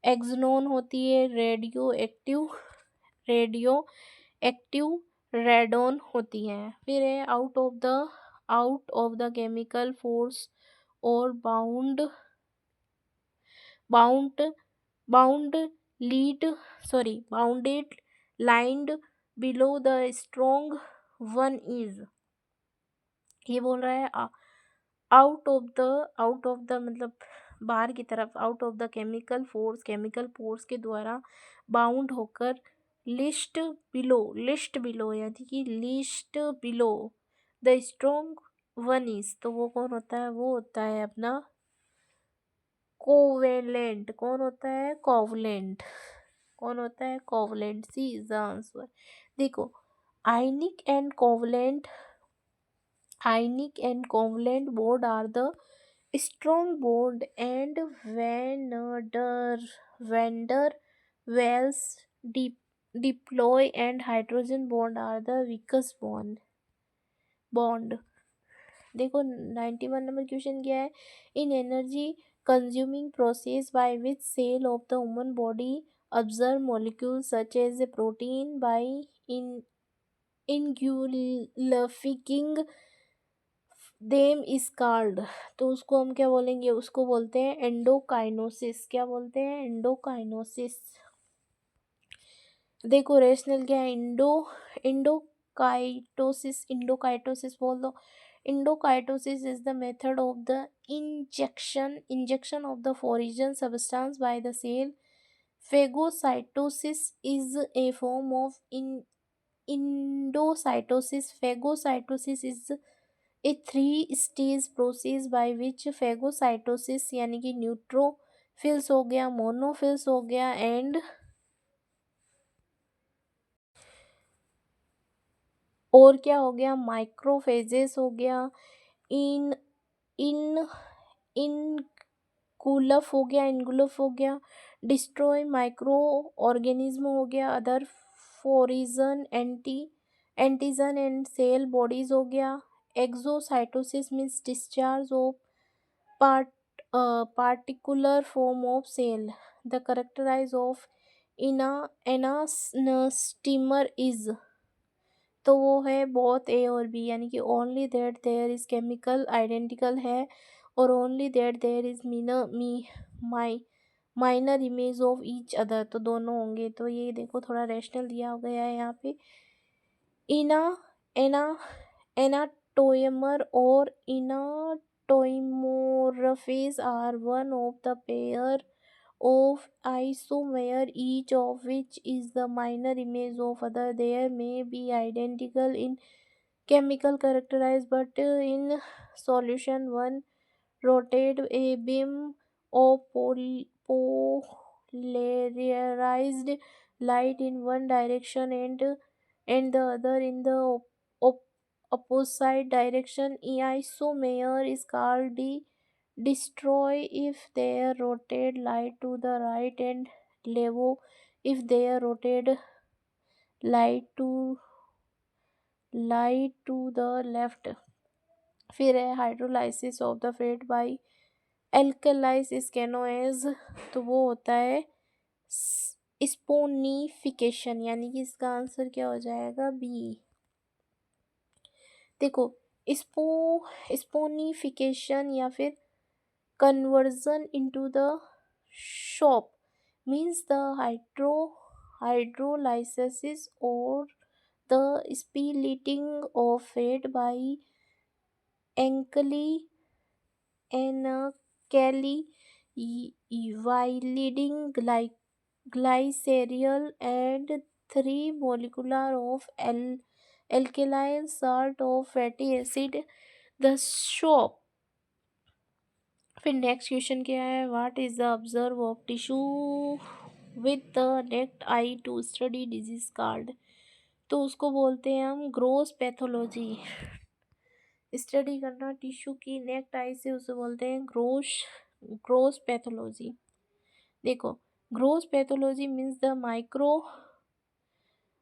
S1: एक्सनोन होती है. रेडियो एक्टिव रेडोन होती है. फिर है out of the chemical force और bounded lined below the strong one is. ये बोल रहा है आउट ऑफ द मतलब बाहर की तरफ. Out of the chemical force के द्वारा बाउंड होकर लिस्ट बिलो यानी कि list below the strong one is. तो वो कौन होता है वो होता है अपना कोवेलेंट. कौन होता है covalent. C is the answer. देखो ionic and covalent bond are the strong bond and van der Waals diploid and hydrogen bond are the weakest bond. देखो 91 नंबर क्वेश्चन क्या है, in energy consuming process by which cell of the human body observe molecules such as a protein by in engulfing them is called. तो उसको हम क्या बोलेंगे, उसको बोलते हैं एंडोकाइनोसिस। क्या बोलते हैं, एंडोकाइनोसिस। देखो रेशनल क्या है, इंडोकाइटोसिस, इंडोकाइटोसिस बोल दो। Endocytosis is the method of the injection of the foreign substance by the cell. Phagocytosis is a form of endocytosis. Phagocytosis is a 3 stage process by which phagocytosis यानी कि न्यूट्रोफिल्स हो गया, मोनोफिल्स हो गया एंड और क्या हो गया, माइक्रोफेजेस हो गया, इन इन इनकुलफ हो गया, इनगुलफ हो गया, डिस्ट्रॉय माइक्रो ऑर्गेनिज्म हो गया, other foreign antigen and cell bodies हो गया। Exocytosis means discharge of part particular form of cell. The characterize of anastomer is, तो वो है बोथ ए और बी, यानी कि only that there is chemical identical है और only that there is mirror image of each other, तो दोनों होंगे। तो ये देखो थोड़ा रेशनल दिया गया है यहाँ पे। इना एना एनाटोमर और enantiomorphs are one of the pair of isomer, each of which is the minor image of other. There may be identical in chemical characterized, but in solution one rotate a beam of polarized light in one direction and the other in the opposite direction. Isomer is called the destroy if they rotate light to the right and levo if they rotate light to the left। फिर है hydrolysis of the fat by alkali is known as, तो वो होता है saponification, यानी कि इसका answer क्या हो जाएगा, बी। देखो स्पोनिफिकेशन या फिर conversion into the shop means the hydrolysis or the splitting of fat by alkali yielding glycerol and 3 molecular of alkyl salt of fatty acid, the shop। फिर नेक्स्ट क्वेश्चन क्या है, what is the observe of tissue with the naked eye to study disease called, तो उसको बोलते हैं हम gross pathology. Study करना tissue की नेक्ड आई से उसे बोलते हैं ग्रोस पैथोलॉजी। देखो gross pathology means the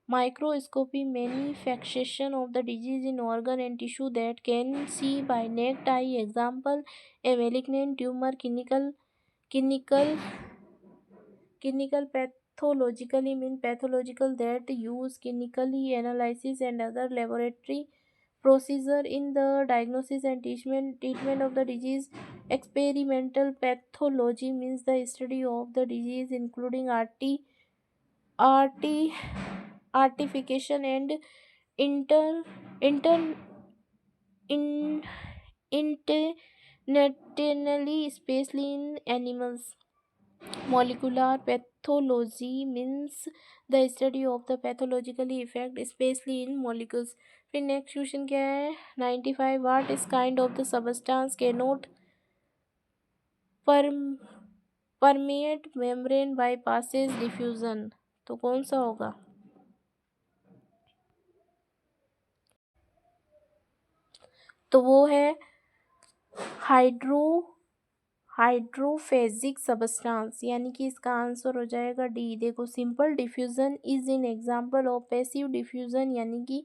S1: microscopy manifestation of the disease in organ and tissue that can see by naked eye. Example, a malignant tumor, clinical pathologically mean pathological that use clinically analysis and other laboratory procedure in the diagnosis and treatment of the disease. Experimental pathology means the study of the disease including artification and inter inter in internally, especially in animals. Molecular pathology means the study of the pathological effect especially in molecules। फिर next question क्या है, 95 what is kind of the substance can not permeate membrane by passive diffusion, तो कौन सा होगा, तो वो है हाइड्रोफेजिक सबस्टांस, यानी कि इसका आंसर हो जाएगा डी। देखो simple diffusion is in example of passive diffusion, यानी कि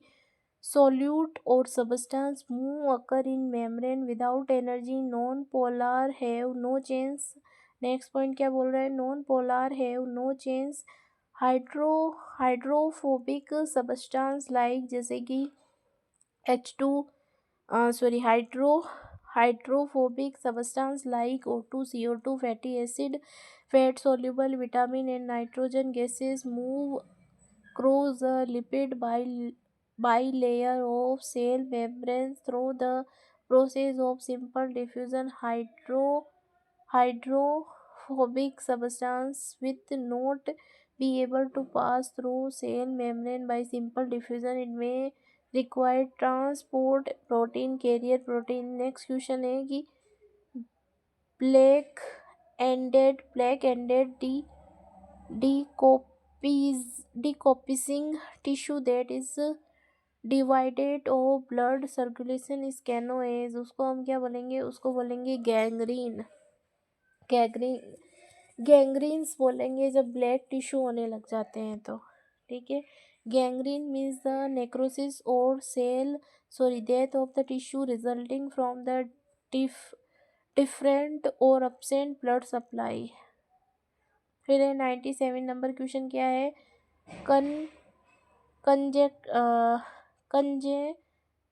S1: solute or substance move occur in membrane without energy. Non polar have no chains. Next point क्या बोल रहा है, non polar have no chains. Hydrophobic substance like, जैसे कि H2, sorry hydrophobic substance like O2, CO2, fatty acid, fat soluble vitamin and nitrogen gases move across the lipid bilayer of cell membranes through the process of simple diffusion. Hydrophobic substance will not be able to pass through cell membrane by simple diffusion. It may require transport protein, carrier protein. Next question है कि black-ended decomposing tissue that is divided of blood circulation is canoes. उसको हम क्या बोलेंगे, उसको बोलेंगे गैंग्रीन्स बोलेंगे जब ब्लैक टिश्यू होने लग जाते हैं तो. ठीक है. गैंग्रीन मीन्स द नेक्रोसिस और death of the tissue resulting from the different और absent ब्लड सप्लाई. फिर है 97 नंबर क्वेश्चन क्या है,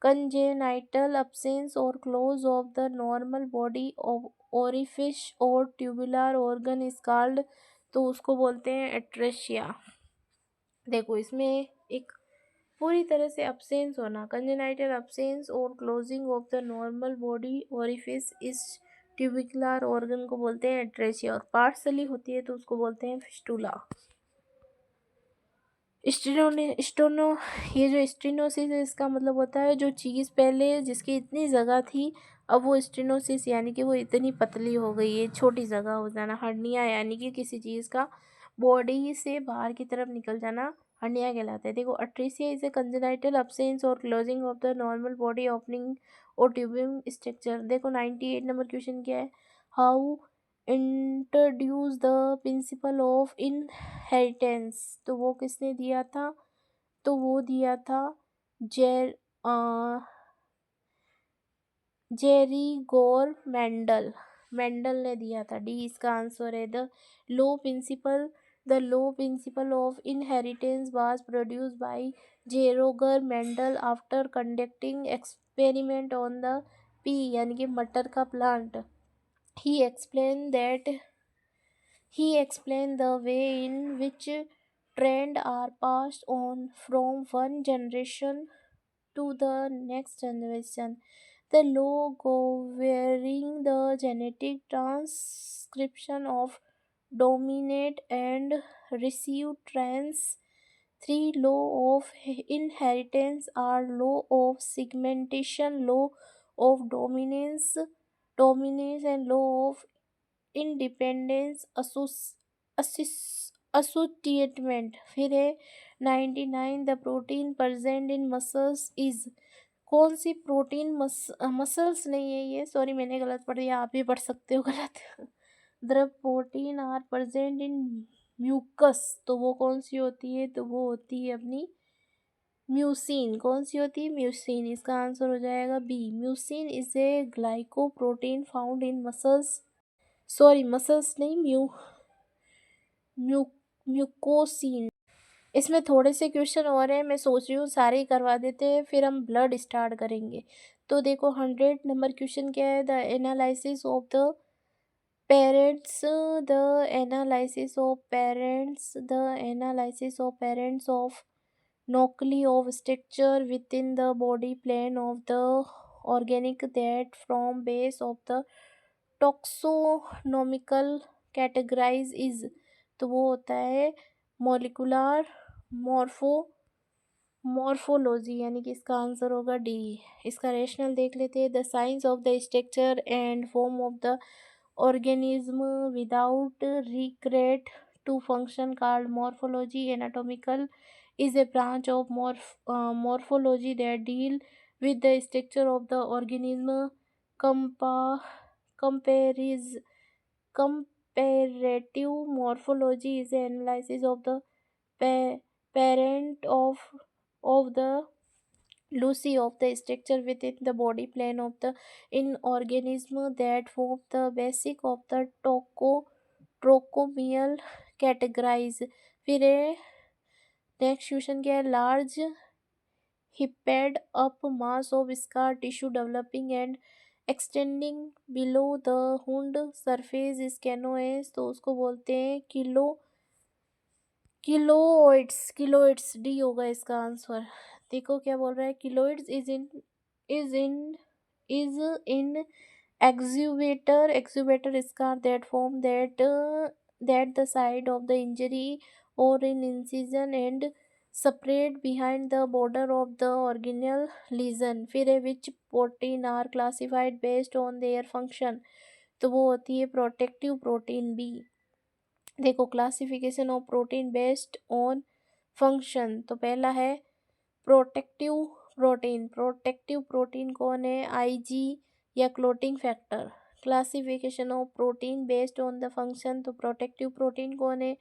S1: congenital absence or close of the normal body of orifice or tubular organ is called, तो उसको बोलते हैं एट्रेशिया. देखो इसमें एक पूरी तरह से absence होना, congenital absence और closing of the normal body orifice इस tubular organ को बोलते हैं एट्रेशिया, और पार्सली होती है तो उसको बोलते हैं फिस्टुला. स्टोनो ये जो स्टेनोसिस है इसका मतलब होता है जो चीज़ पहले जिसकी इतनी जगह थी अब वो स्टेनोसिस यानी कि वो इतनी पतली हो गई है, छोटी जगह हो जाना. हर्निया यानी कि किसी चीज़ का बॉडी से बाहर की तरफ निकल जाना हर्निया कहलाता है. देखो atresia is a congenital absence और closing of the normal body opening और ट्यूबिंग स्ट्रक्चर. देखो 98 नंबर क्वेश्चन क्या है, how introduce the principle of inheritance, तो वो किसने दिया था, तो वो दिया था जेरी गोर मेंडल ने दिया था. डी इसका आंसर है. The law principle of inheritance was produce by Gregor Mendel after conducting experiment on the pea यानी कि मटर का plant. He explained the way in which trends are passed on from one generation to the next generation. The law governing the genetic transcription of dominant and recessive traits. Three laws of inheritance are law of segmentation, law of dominance and law of independence assortment. फिर है 99 the protein present in muscles is, कौन सी protein muscles नहीं है ये, sorry मैंने गलत पढ़ दिया, आप भी पढ़ सकते हो गलत. The protein are present in mucus, तो वो कौन सी होती है, तो वो होती है अपनी म्यूसिन. कौन सी होती है, म्यूसिन. इसका आंसर हो जाएगा B. Mucin is a glycoprotein found in muscles नहीं, म्यूकोसिन. इसमें थोड़े से क्वेश्चन और हैं, मैं सोच रही हूँ सारे ही करवा देते हैं फिर हम ब्लड स्टार्ट करेंगे. तो देखो 100 नंबर क्वेश्चन क्या है, the analysis of parents of nuclei of structure within the body plan of the organic that form base of the taxonomical categories is, तो वो होता है molecular morphology यानी कि इसका आंसर होगा डी. इसका रेशनल देख लेते हैं. The science of the structure and form of the organism without regret to function called morphology. Anatomical is a branch of morphology that deal with the structure of the organism. Comparis- Comparative morphology is an analysis of the parent of the Lucy of the structure within the body plan of the in organism that form the basic of the trochomial categorize. फिर next question क्या है, large heaped up mass of scar tissue developing and extending below the wound surface is canoes, तो उसको बोलते हैं keloids D होगा इसका answer. देखो क्या बोल रहा है, keloids is in exuvator scar that form that the side of the injury or in incision and spread behind the border of the original lesion। फिर है which protein are classified based on their function, तो वो होती है protective protein B. देखो classification of protein based on function, तो पहला है प्रोटेक्टिव प्रोटेक्टिव प्रोटीन कौन है, आईजी या clotting factor. Classification of protein based on the function, तो प्रोटेक्टिव प्रोटीन कौन है,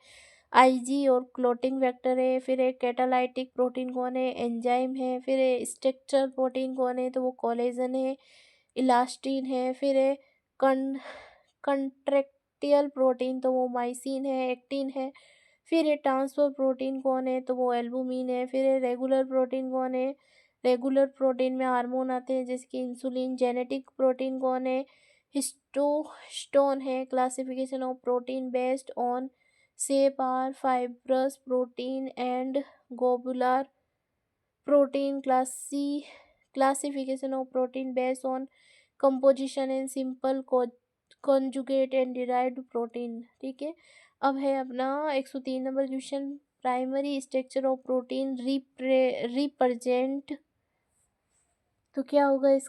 S1: आईजी और क्लोटिंग फैक्टर है। फिर एक कैटालाइटिक प्रोटीन कौन है, एंजाइम है। फिर है स्ट्रक्चर प्रोटीन कौन है, तो वो कोलेजन है, इलास्टिन है। फिर है कन कंट्रेक्टियल प्रोटीन, तो वो माइसिन है, एक्टिन है। फिर है ट्रांसफर प्रोटीन कौन है, तो वो एल्बुमिन है। फिर है रेगुलर प्रोटीन कौन है, रेगुलर प्रोटीन में हार्मोन आते हैं जैसे कि इंसुलिन। जेनेटिक प्रोटीन कौन है, हिस्टोस्टोन है। Classification of protein based on shape are fibrous protein and globular protein. Classification of protein based on composition and simple conjugate and derived protein. ठीक है, अब है अपना 103 number question, primary structure of protein represent, तो क्या होगा इस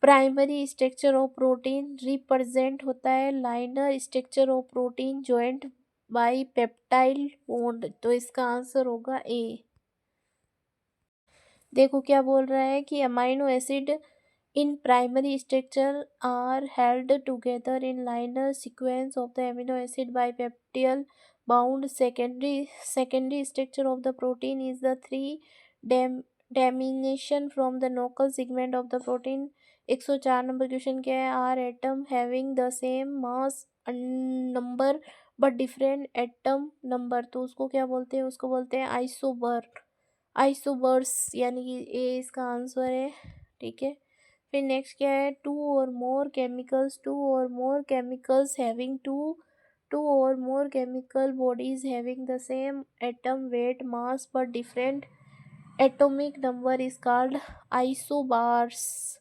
S1: primary structure of protein represent होता है linear structure of protein joint by peptide bond, तो इसका आंसर होगा ए। देखो क्या बोल रहा है कि amino acid in primary structure are held together in linear sequence of the amino acid by peptide bound. Secondary structure of the protein is the three dimension from the local segment of the protein. 104 number question क्या है, are atom having the same mass number but different atom number, तो उसको क्या बोलते हैं, उसको बोलते हैं आइसोबर्स, यानी कि ए इसका आंसर है। ठीक है, फिर नेक्स्ट क्या है, टू और मोर केमिकल्स हैविंग टू और more chemical bodies having the same atom weight mass but different atomic number is called isobars.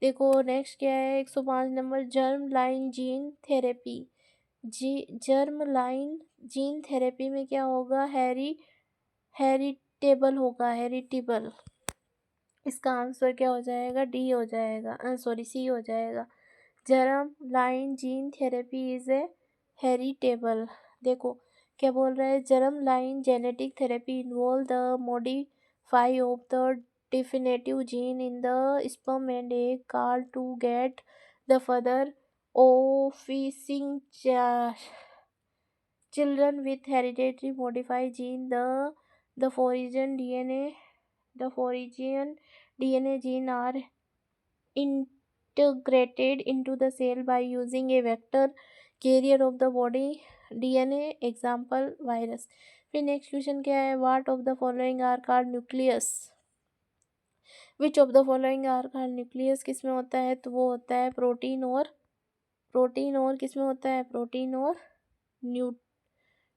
S1: देखो नेक्स्ट क्या है, 105 number, germ line gene therapy. Germ line gene therapy में क्या होगा, हेरिटेबल। इसका answer क्या हो जाएगा, डी हो जाएगा, सॉरी सी हो जाएगा। Germ line gene therapy is a heritable. देखो क्या बोल रहा है, germ line genetic therapy involve the modify of the definitive gene in the sperm and egg called to get the further officing children with hereditary modified gene. The foreign DNA gene are integrated into the cell by using a vector carrier of the body DNA, example virus। फिर next question क्या है, what of the following are called nucleus. Which of the following are called nucleus किसमें होता है, तो वो होता है प्रोटीन और किसमें होता है, प्रोटीन और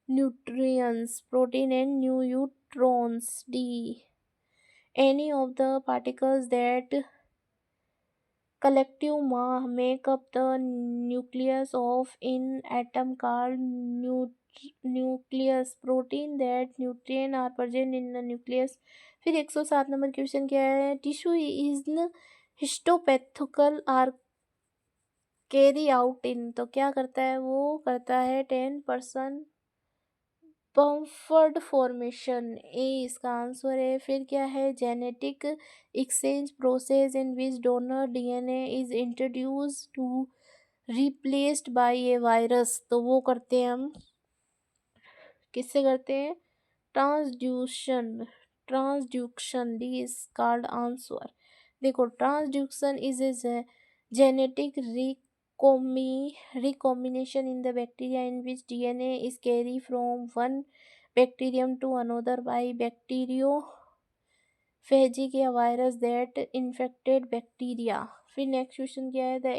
S1: nutrients, protein and neutrons. D, any of the particles that collective make up the nucleus of an atom called nucleus। protein that nutrient are present in the nucleus। फिर 107 नंबर क्वेश्चन क्या है, tissue is histopathological are carry out in, तो क्या करता है, वो करता है 10% बम्फर्ड फॉर्मेशन, ए इसका आंसर है। फिर क्या है, genetic exchange process in which donor DNA is introduce to replaced by a virus, तो वो करते हैं हम किससे करते हैं, transduction transduction, D is called answer. देखो transduction is a genetic recombination in the bacteria in which DNA is carried from one bacterium to another by bacteriophagic या वायरस that infected bacteria। फिर नेक्स्ट क्वेश्चन क्या है, the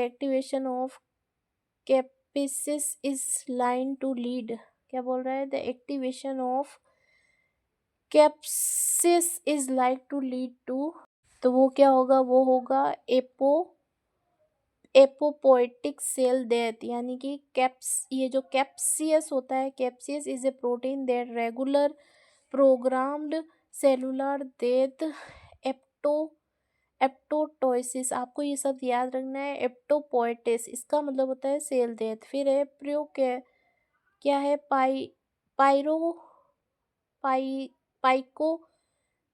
S1: activation of caspase is line to lead, क्या बोल रहा है, the activation of caspase is like to lead to, तो वो क्या होगा, वो होगा एपोपोइटिक सेल डेथ, यानी कि ये जो कैप्सियस होता है, caspases is a protein that regular programmed cellular death apoptosis, आपको ये सब याद रखना है। एप्टोपोइटिस इसका मतलब होता है सेल डेथ। फिर है क्या है, पाइरो पाई पाइको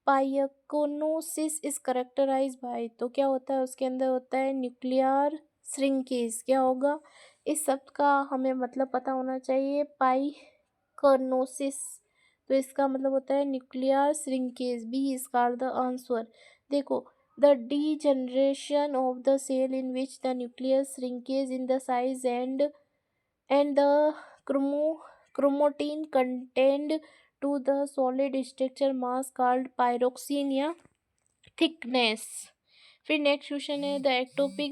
S1: पाइकोनोसिस इज करेक्टराइज बाय, तो क्या होता है, उसके अंदर होता है न्यूक्लियर श्रिंकेज, क्या होगा, इस शब्द का हमें मतलब पता होना चाहिए, पाइकोनोसिस, तो इसका मतलब होता है nuclear shrinkage, B is called the answer. देखो the degeneration of the cell in which the nucleus shrinkage in the size and the chromatin contained to the solid structure mass called pyroxene या thickness। फिर next question है, the ectopic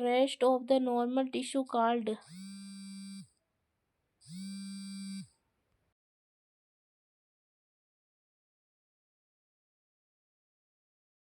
S1: rest of the normal tissue called,